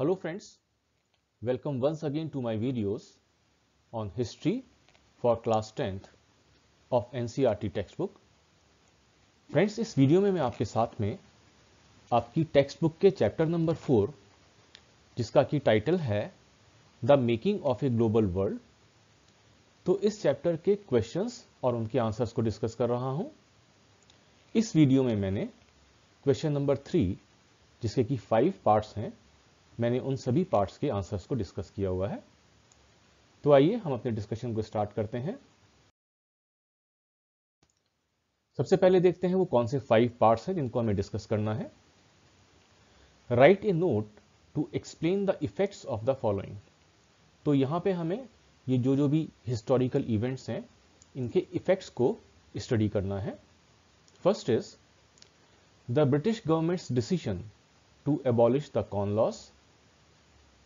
Hello friends, welcome once again to my videos on history for class 10th of NCERT textbook. Friends, इस video में मैं आपके साथ में आपकी टेक्स्ट बुक के चैप्टर नंबर 4 जिसका की टाइटल है the making of a global world, तो इस चैप्टर के क्वेश्चंस और उनके आंसर्स को डिस्कस कर रहा हूं। इस वीडियो में मैंने क्वेश्चन नंबर 3 जिसके की 5 पार्ट्स हैं, मैंने उन सभी पार्ट्स के आंसर्स को डिस्कस किया हुआ है। तो आइए हम अपने डिस्कशन को स्टार्ट करते हैं। सबसे पहले देखते हैं वो कौन से 5 पार्ट्स हैं जिनको हमें डिस्कस करना है। Write a note to explain the effects of the following. तो यहां पे हमें ये जो भी हिस्टोरिकल इवेंट्स हैं इनके इफेक्ट्स को स्टडी करना है। First is the British government's decision to abolish the corn laws.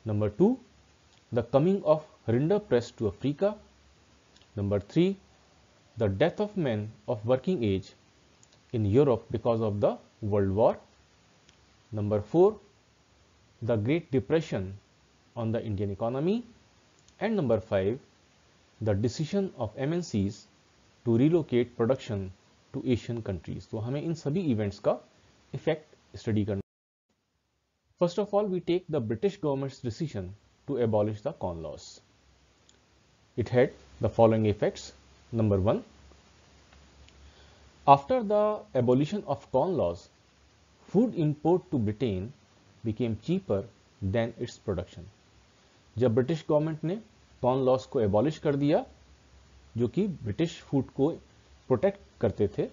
Number 2, the coming of rinderpest to Africa. Number 3, the death of men of working age in Europe because of the World War. Number 4, the Great Depression on the Indian economy. And number 5, the decision of MNCs to relocate production to Asian countries. तो हमें इन सभी events का effect study करना। First of all, we take the British government's decision to abolish the corn laws. It had the following effects. Number 1, after the abolition of corn laws, food import to Britain became cheaper than its production. जब British government ने corn loss को abolish कर दिया, जो कि British food को protect करते थे,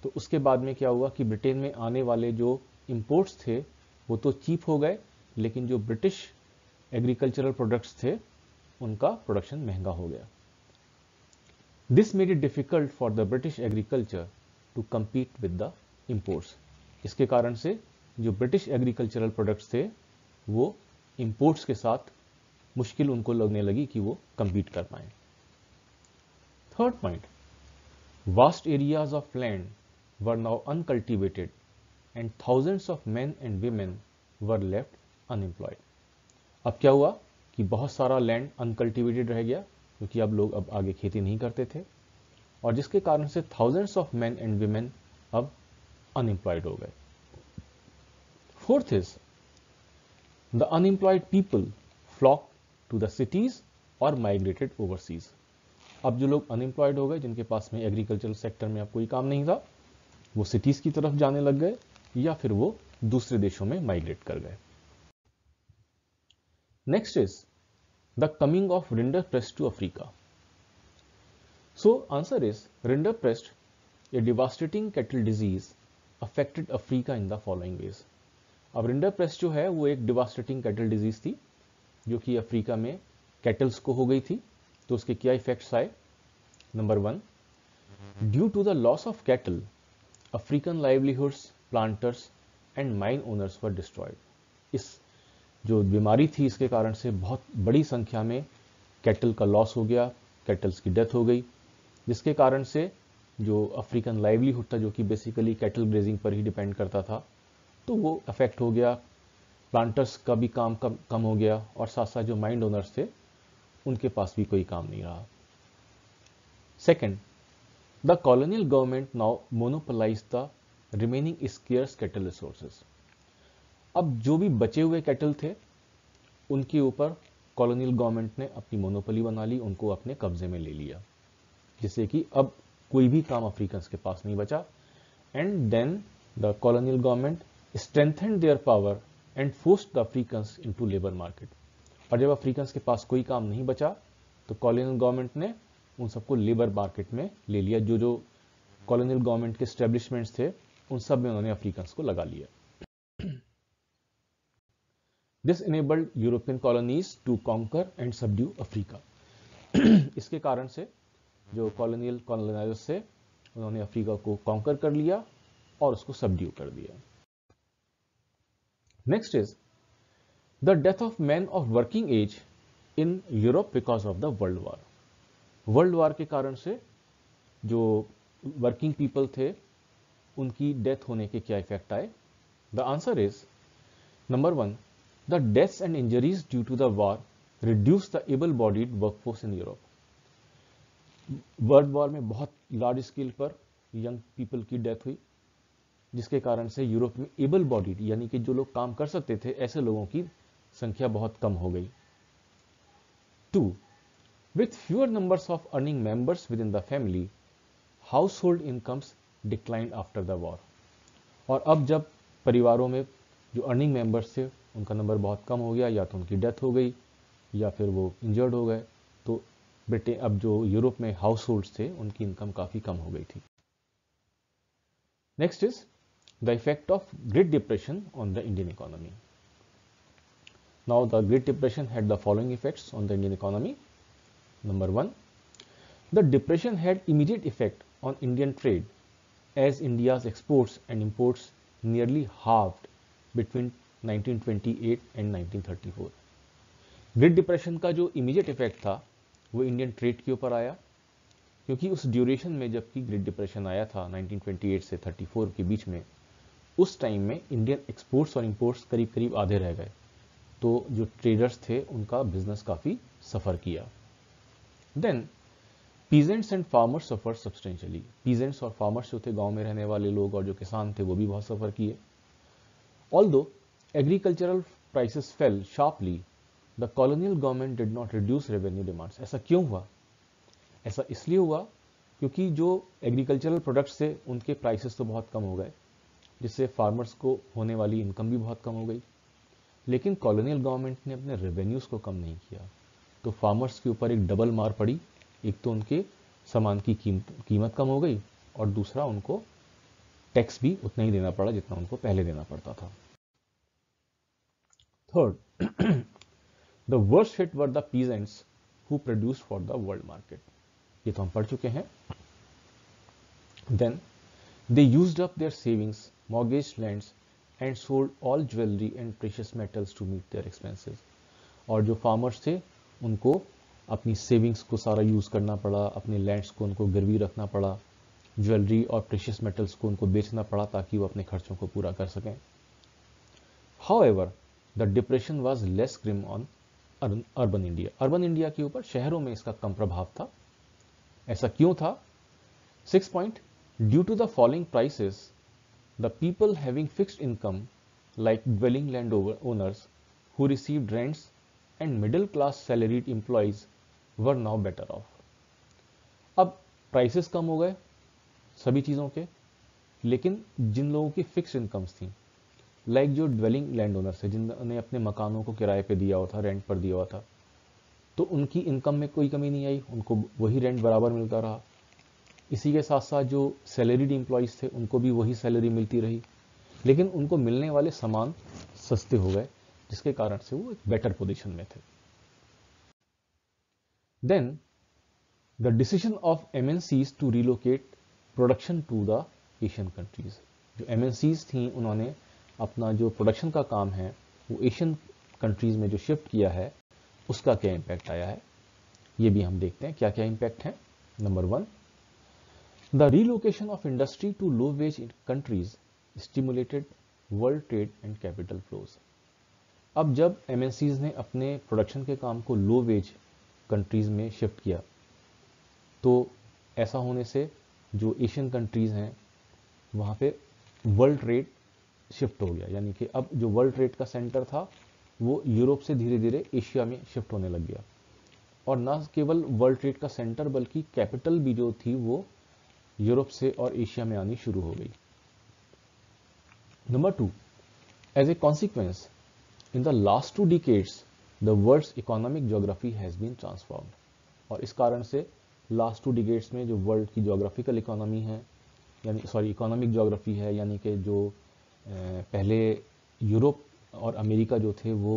तो उसके बाद में क्या हुआ कि ब्रिटेन में आने वाले जो इंपोर्ट्स थे वो तो चीप हो गए, लेकिन जो ब्रिटिश एग्रीकल्चरल प्रोडक्ट्स थे उनका प्रोडक्शन महंगा हो गया। This made it difficult for the British agriculture to compete with the imports. इसके कारण से जो ब्रिटिश एग्रीकल्चरल प्रोडक्ट्स थे वो इंपोर्ट्स के साथ मुश्किल उनको लगने लगी कि वो compete कर पाए। Third point, vast areas of land were now uncultivated and thousands of men and women were left unemployed. अब क्या हुआ कि बहुत सारा लैंड अनकल्टिवेटेड रह गया क्योंकि अब आगे खेती नहीं करते थे, और जिसके कारण से thousands of men and women अब अनएम्प्लॉयड हो गए। Fourth is the unemployed people flock to the cities और माइग्रेटेड ओवरसीज। अब जो लोग अनएम्प्लॉयड हो गए, जिनके पास में एग्रीकल्चरल सेक्टर में अब कोई काम नहीं था, वो सिटीज की तरफ जाने लग गए या फिर वो दूसरे देशों में माइग्रेट कर गए। Next is the coming of rinderpest to Africa. So answer is rinderpest, a devastating cattle disease affected Africa in the following ways. अब रिंडरपेस्ट जो है वो एक डिवास्टेटिंग कैटल डिजीज थी जो कि अफ्रीका में कैटल्स को हो गई थी। तो उसके क्या इफेक्ट्स आए। Number 1, due to the loss of cattle African livelihoods, planters and mine owners were destroyed. इस जो बीमारी थी इसके कारण से बहुत बड़ी संख्या में कैटल का लॉस हो गया, कैटल्स की डेथ हो गई, जिसके कारण से जो अफ्रीकन लाइवलीहुड था जो कि बेसिकली कैटल ग्रेजिंग पर ही डिपेंड करता था, तो वो अफेक्ट हो गया। प्लांटर्स का भी काम कम हो गया, और साथ साथ जो माइन ओनर्स थे उनके पास भी कोई काम नहीं रहा। Second, the colonial government now monopolise the remaining scarce cattle resources. अब जो भी बचे हुए कैटल थे उनके ऊपर कॉलोनियल गवर्नमेंट ने अपनी मोनोपोली बना ली, उनको अपने कब्जे में ले लिया, जिससे कि अब कोई भी काम अफ्रीकन्स के पास नहीं बचा। And then the colonial government strengthened their power and forced the Africans into labour market. और जब अफ्रीकन्स के पास कोई काम नहीं बचा तो कॉलोनियल गवर्नमेंट ने उन सबको लेबर मार्केट में ले लिया। जो कॉलोनियल गवर्नमेंट के एस्टेब्लिशमेंट्स थे उन सब में उन्होंने अफ्रीकन्स को लगा लिया। This enabled European colonies to conquer and subdue Africa. इसके कारण से जो कॉलोनाइजर्स थे उन्होंने अफ्रीका को कॉन्कर कर लिया और उसको सबड्यू कर दिया। Next is the death of man of working age in Europe because of the world war. World war के कारण से जो वर्किंग पीपल थे उनकी डेथ होने के क्या इफेक्ट आए। The answer is number 1, the deaths and injuries due to the war reduce the able bodied workforce in Europe. World war में बहुत लार्ज स्केल पर यंग पीपल की डेथ हुई, जिसके कारण से यूरोप में एबल बॉडीड यानी कि जो लोग काम कर सकते थे ऐसे लोगों की संख्या बहुत कम हो गई। 2. With fewer numbers of earning members within the family, household incomes declined after the war. और अब जब परिवारों में जो अर्निंग मेंबर्स थे उनका नंबर बहुत कम हो गया, या तो उनकी डेथ हो गई या फिर वो इंजर्ड हो गए, तो ब्रिटेन अब जो यूरोप में हाउस होल्ड्स थे उनकी इनकम काफ़ी कम हो गई थी। Next is the effect of great depression on the Indian economy. Now the great depression had the following effects on the Indian economy. Number 1, the depression had immediate effect on Indian trade as India's exports and imports nearly halved between 1928 and 1934. Great depression का जो immediate effect था वो Indian trade के ऊपर आया, क्योंकि उस duration में जबकि ग्रेट डिप्रेशन आया था 1928 से 34 के बीच में, उस टाइम में इंडियन एक्सपोर्ट्स और इंपोर्ट्स करीब करीब आधे रह गए, तो जो ट्रेडर्स थे उनका बिजनेस काफ़ी सफ़र किया। Then peasants and farmers suffered substantially. Peasants और farmers जो थे गांव में रहने वाले लोग और जो किसान थे वो भी बहुत सफ़र किए। Although agricultural prices fell sharply, the colonial government did not reduce revenue demands. ऐसा क्यों हुआ? ऐसा इसलिए हुआ क्योंकि जो एग्रीकल्चरल प्रोडक्ट्स थे उनके प्राइसेस तो बहुत कम हो गए, जिससे फार्मर्स को होने वाली इनकम भी बहुत कम हो गई, लेकिन कॉलोनियल गवर्नमेंट ने अपने रेवेन्यूज को कम नहीं किया। तो फार्मर्स के ऊपर एक डबल मार पड़ी, एक तो उनके सामान की कीमत कम हो गई और दूसरा उनको टैक्स भी उतना ही देना पड़ा जितना उनको पहले देना पड़ता था। Third, the worst hit were the peasants who produced for the world market. ये तो हम पढ़ चुके हैं। Then they used up their savings, mortgaged lands and sold all jewellery and precious metals to meet their expenses. और जो farmers थे उनको अपनी सेविंग्स को सारा यूज़ करना पड़ा, अपने लैंड्स को उनको गिरवी रखना पड़ा, ज्वेलरी और प्रेशियस मेटल्स को उनको बेचना पड़ा ताकि वो अपने खर्चों को पूरा कर सकें। However the depression was less grim on urban India. Urban India के ऊपर, शहरों में इसका कम प्रभाव था। ऐसा क्यों था? 6 point, due to the following prices the people having fixed income like dwelling land owners who received rents and middle class salaried employees were now better off. अब प्राइसेस कम हो गए सभी चीज़ों के, लेकिन जिन लोगों की फिक्स इनकम्स थी, लाइक जो ड्वेलिंग लैंड ओनर्स थे, जिन्होंने अपने मकानों को किराए पे दिया हुआ था, रेंट पर दिया हुआ था, तो उनकी इनकम में कोई कमी नहीं आई, उनको वही रेंट बराबर मिलता रहा। इसी के साथ साथ जो सैलरीड एम्प्लॉयज़ थे उनको भी वही सैलरी मिलती रही, लेकिन उनको मिलने वाले सामान सस्ते हो गए, जिसके कारण से वो एक बेटर पोजीशन में थे। Then the decision of MNCs to relocate production to the Asian countries. जो एमएनसीज थी उन्होंने अपना जो प्रोडक्शन का काम है वो एशियन कंट्रीज में जो शिफ्ट किया है, उसका क्या इम्पैक्ट आया है, ये भी हम देखते हैं क्या क्या इम्पैक्ट है। Number 1, the relocation of industry to low wage countries stimulated world trade and capital flows. अब जब एमएनसीज ने अपने प्रोडक्शन के काम को लो वेज कंट्रीज में शिफ्ट किया, तो ऐसा होने से जो एशियन कंट्रीज हैं वहाँ पे वर्ल्ड ट्रेड शिफ्ट हो गया, यानी कि अब जो वर्ल्ड ट्रेड का सेंटर था वो यूरोप से धीरे धीरे एशिया में शिफ्ट होने लग गया, और न केवल वर्ल्ड ट्रेड का सेंटर बल्कि कैपिटल भी जो थी वो यूरोप से और एशिया में आनी शुरू हो गई। Number 2, as a consequence in the last 2 decades the world's economic geography has been transformed। और इस कारण से लास्ट 2 डिकेड्स में जो वर्ल्ड की जोग्राफिकल इकोनॉमी है, यानी इकोनॉमिक जोग्राफी है, यानी कि जो पहले यूरोप और अमेरिका जो थे वो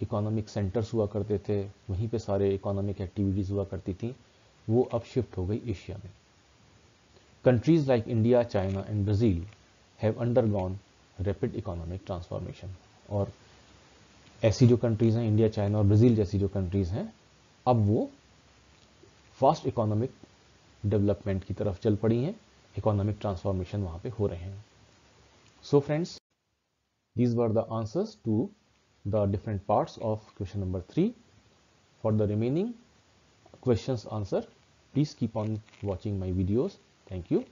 इकोनॉमिक सेंटर्स हुआ करते थे, वहीं पे सारे इकोनॉमिक एक्टिविटीज़ हुआ करती थी, वो अब शिफ्ट हो गई एशिया में। Countries like India, China and Brazil have undergone rapid economic transformation. और ऐसी जो कंट्रीज़ हैं, इंडिया, चाइना और ब्राज़ील जैसी जो कंट्रीज़ हैं, अब वो फास्ट इकोनॉमिक डेवलपमेंट की तरफ चल पड़ी हैं, इकोनॉमिक ट्रांसफॉर्मेशन वहाँ पे हो रहे हैं। So friends, these were the answers to the different parts of question number 3. For the remaining questions answer, please keep on watching my videos. Thank you.